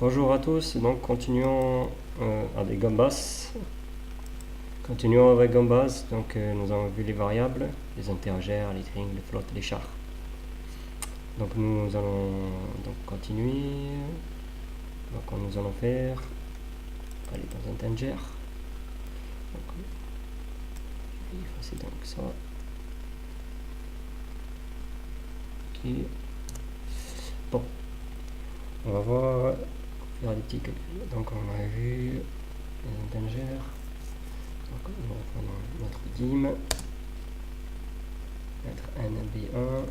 Bonjour à tous, donc continuons avec Gambas. Continuons avec Gambas, donc nous avons vu les variables, les integers, les strings, les floats, les chars. Donc nous allons donc continuer. Donc nous allons faire, aller dans integer. Donc, je vais effacer donc ça. Ok. Bon, on va voir, faire des petits calculs. Donc on a vu les integers. Donc on va prendre notre dim, mettre nb1,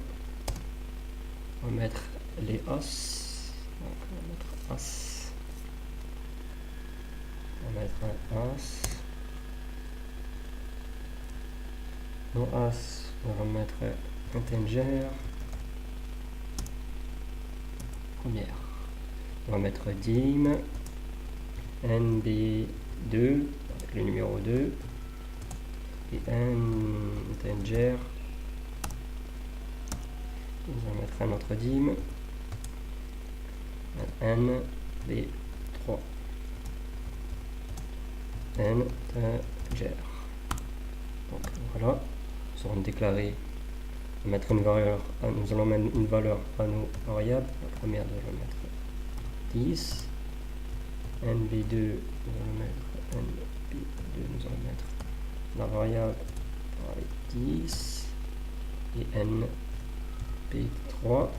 on va mettre les as, donc on va mettre as, on va mettre un as, nos as, on va mettre integer, première, on va mettre dim, nb2, avec le numéro 2, et integer, on va mettre un autre dim, nb3, integer. Donc voilà, nous allons déclarer, mettre une valeur, nous allons mettre une valeur à nos variables. La première, nous allons mettre 10, nb2, nous allons mettre nb2, nous allons mettre la variable 10 et nb3.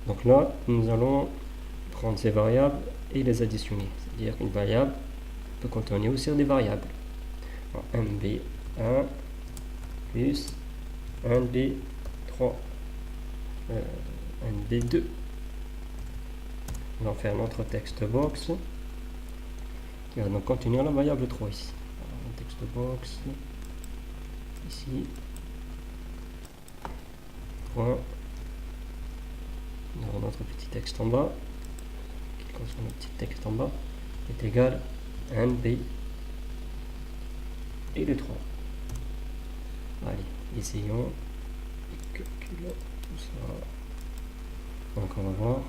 Donc là, nous allons prendre ces variables et les additionner. C'est-à-dire qu'une variable peut contenir aussi des variables. Alors, nb1 plus nb3, nb2. On va faire notre text box qui va donc contenir la variable 3 ici. Alors, text box ici, point, nous avons notre petit texte en bas qui contient le petit texte en bas est égal à nb et le 3. Allez, essayons et calculons tout ça. Donc on va voir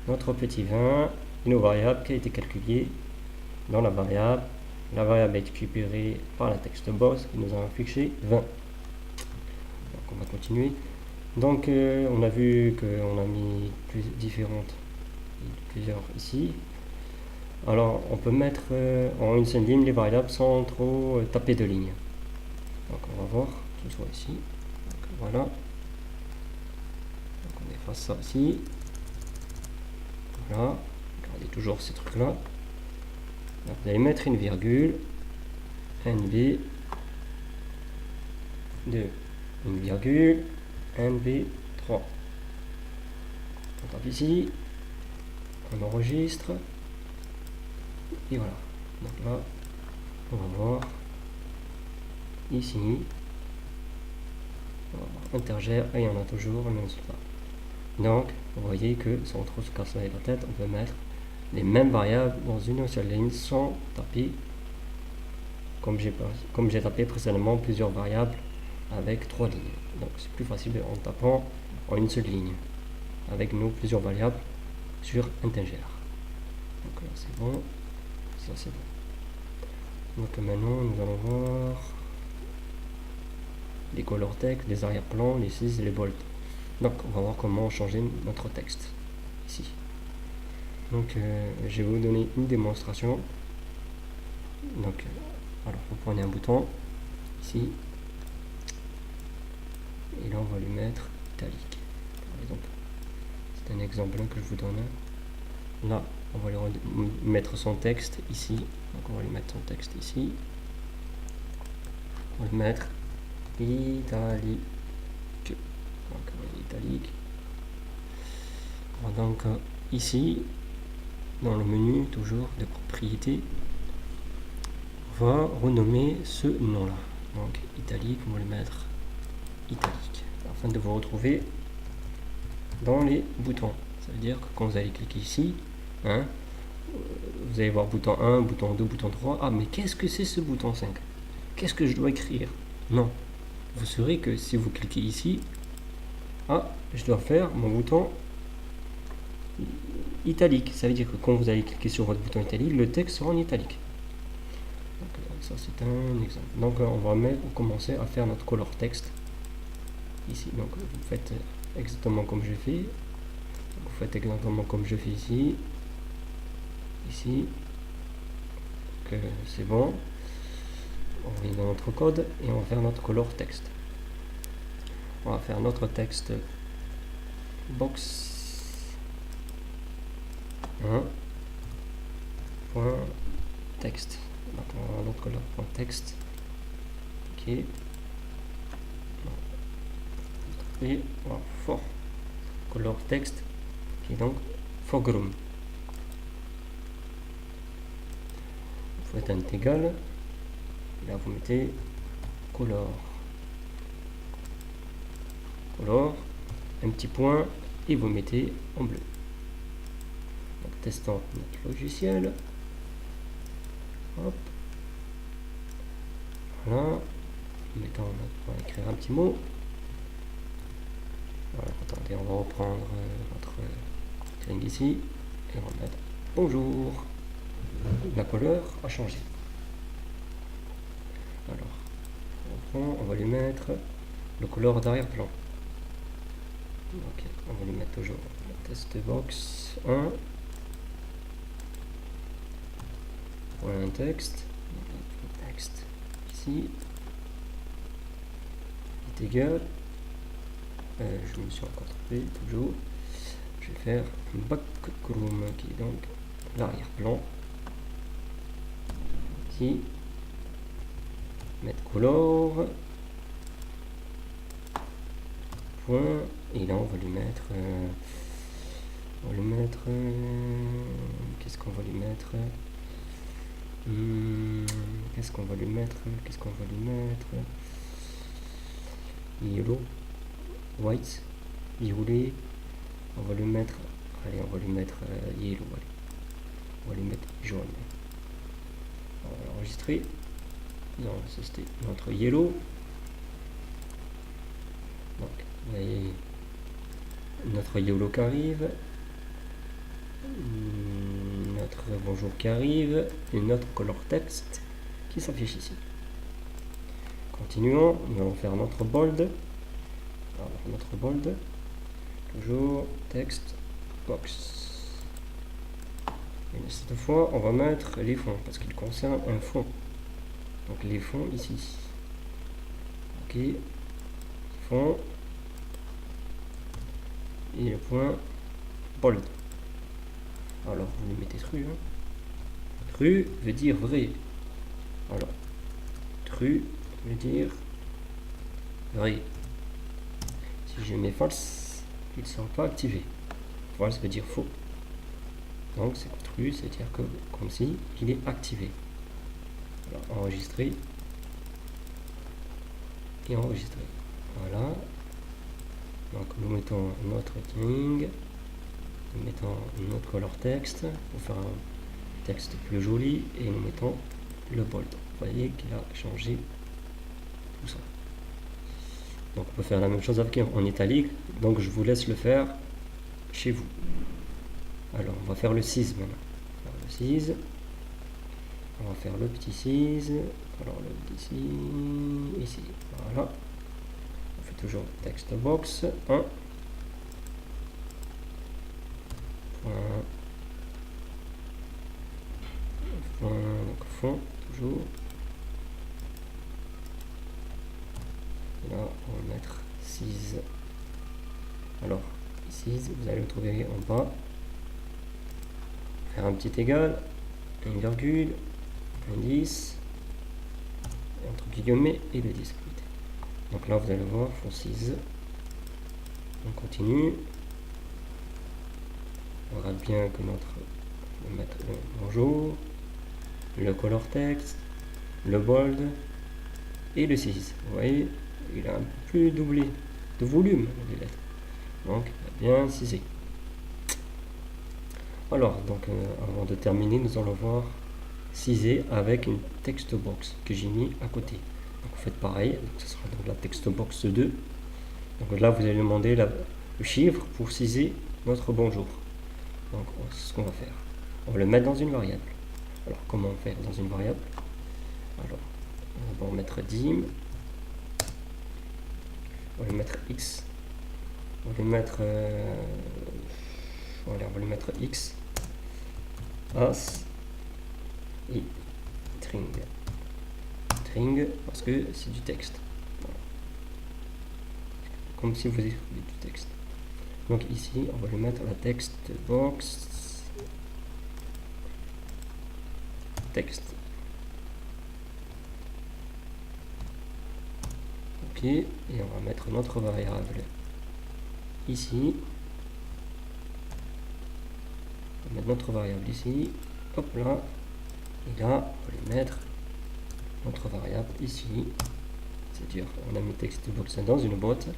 notre petit 20 et nos variables qui a été calculée dans la variable. La variable est récupérée par la text box qui nous a affiché 20. Donc on va continuer. Donc on a vu qu'on a mis plusieurs ici. Alors on peut mettre en une seule ligne les variables sans trop taper de lignes. Donc on va voir tout ça ici. Donc, voilà. Donc on efface ça ici. Voilà. Regardez toujours ces trucs là. Vous allez mettre une virgule, nb2, une virgule, nb3. On tape ici, on enregistre, et voilà. Donc là, on va voir ici, integer, et on a toujours le même résultat. Donc, vous voyez que sans trop se casser la tête, on peut mettre les mêmes variables dans une seule ligne sans taper, comme j'ai tapé précédemment, plusieurs variables avec 3 lignes. Donc c'est plus facile en tapant en une seule ligne avec nos plusieurs variables sur integer. Donc là c'est bon, ça c'est bon. Donc maintenant nous allons voir les color text, les arrière-plans, les 6 et les bold. Donc on va voir comment changer notre texte ici. Donc je vais vous donner une démonstration. Donc alors vous prenez un bouton ici et là on va lui mettre italique par exemple. C'est un exemple que je vous donne. Là on va lui mettre son texte ici. Donc on va lui mettre son texte ici. On va le mettre italique. Donc italique. Donc ici dans le menu toujours de propriétés, on va renommer ce nom là. Donc italique, on va le mettre italique afin de vous retrouver dans les boutons. Ça veut dire que quand vous allez cliquer ici, hein, vous allez voir bouton 1, bouton 2, bouton 3. Ah, mais qu'est-ce que c'est ce bouton 5? Qu'est-ce que je dois écrire? Non, vous saurez que si vous cliquez ici, ah, je dois faire mon bouton italique. Ça veut dire que quand vous allez cliquer sur votre bouton italique, le texte sera en italique. Donc, ça c'est un exemple. Donc on va commencer à faire notre color texte ici. Donc vous faites exactement comme je fais. Vous faites exactement comme je fais ici. Ici. Donc c'est bon. On va dans notre code et on va faire notre color texte. On va faire notre texte box 1 point texte. Maintenant l'autre color point texte. Ok. Et voilà, for color texte qui est donc foreground. Vous faites un égal. Là vous mettez color, un petit point et vous mettez en bleu. Donc testons notre logiciel. Hop. Voilà. Mettons, on va écrire un petit mot. Voilà, attendez, on va reprendre notre string ici et on va mettre bonjour. La couleur a changé. Alors, on va lui mettre le couleur d'arrière-plan. Ok, on va lui mettre toujours la test box 1. Point texte. Texte ici. Est égal. Je me suis encore trompé, toujours. Je vais faire un background qui est donc l'arrière-plan. Ici. Mettre color. Point. Et là on va lui mettre. Qu'est-ce qu'on va lui mettre? Qu'est-ce qu'on va lui mettre? Yellow. White, violet, on va lui mettre, allez, on va lui mettre yellow, allez. On va lui mettre jaune. On va l'enregistrer. Non, ça c'était notre yellow. Donc, vous voyez notre yellow qui arrive, notre bonjour qui arrive, et notre color text qui s'affiche ici. Continuons, nous allons faire notre bold. Alors, notre bold, toujours texte box. Et cette fois, on va mettre les fonds parce qu'il concerne un fond. Donc les fonds ici. Ok. Fond. Et le point bold. Alors, vous lui mettez true. Hein. True veut dire vrai. Alors, true veut dire vrai. Si je mets false, ils ne sont pas activés. False veut dire faux. Donc c'est true, c'est-à-dire que comme si il est activé. Alors, enregistrer et enregistrer. Voilà. Donc nous mettons notre string, nous mettons notre color text pour faire un texte plus joli et nous mettons le bold. Vous voyez qu'il a changé tout ça. Donc on peut faire la même chose avec en italique, donc je vous laisse le faire chez vous. Alors on va faire le 6 maintenant. Alors, le 6, on va faire le petit 6, alors le petit 6, ici, voilà. On fait toujours text box 1. Donc fond, toujours. Là, on va mettre 6. Alors, ici, vous allez le trouver en bas. Faire un petit égal, une virgule, un 10, entre guillemets, et le 10. Donc là, vous allez voir, fond 6. On continue. On regarde bien que on va mettre le bonjour, le color text, le bold et le 6. Vous voyez, il a un peu plus doublé de volume les lettres. Donc, bien cisé. Alors, donc, avant de terminer, nous allons voir ciser avec une text box que j'ai mis à côté. Donc, vous faites pareil. Donc, ce sera donc la text box 2. Donc là, vous allez demander le chiffre pour ciser notre bonjour. Donc ce qu'on va faire, on va le mettre dans une variable. Alors comment faire dans une variable? Alors on va mettre dim, on va lui mettre x, on va lui mettre voilà, on va lui mettre x as et string parce que c'est du texte. Voilà. Comme si vous écriviez du texte. Donc ici, on va lui mettre la text box texte. Ok, et on va mettre notre variable ici. On va mettre notre variable ici. Hop là. Et là, on va lui mettre notre variable ici. C'est-à-dire, on a mis text box dans une boîte.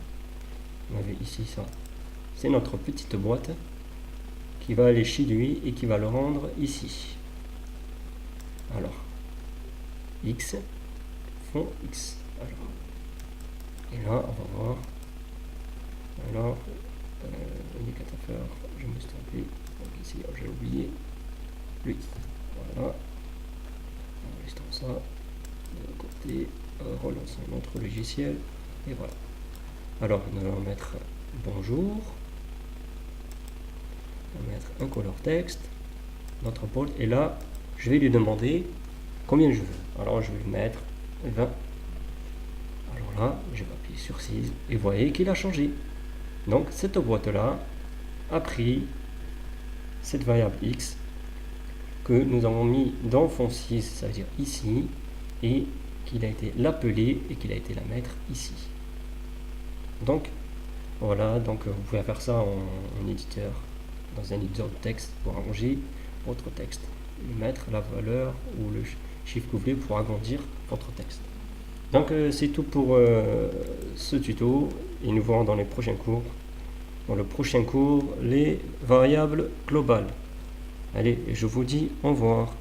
On avait ici ça. C'est notre petite boîte qui va aller chez lui et qui va le rendre ici. Alors, x font x. Alors, et là, on va voir. Alors, indicateur, je me suis trompé. Donc ici, j'ai oublié lui. Voilà. Enregistrons ça de côté. Relançons notre logiciel. Et voilà. Alors, nous allons mettre bonjour. On va mettre un color text, notre bold, et là je vais lui demander combien je veux. Alors je vais lui mettre 20. Alors là, je vais appuyer sur 6 et vous voyez qu'il a changé. Donc cette boîte là a pris cette variable x que nous avons mis dans fond 6, ça veut dire ici, et qu'il a été l'appeler et qu'il a été la mettre ici. Donc voilà, donc vous pouvez faire ça en éditeur, dans un éditeur de texte pour arranger votre texte, mettre la valeur ou le chiffre que vous voulez pour agrandir votre texte. Donc c'est tout pour ce tuto et nous verrons dans les prochains cours. Dans le prochain cours, les variables globales. Allez, je vous dis au revoir.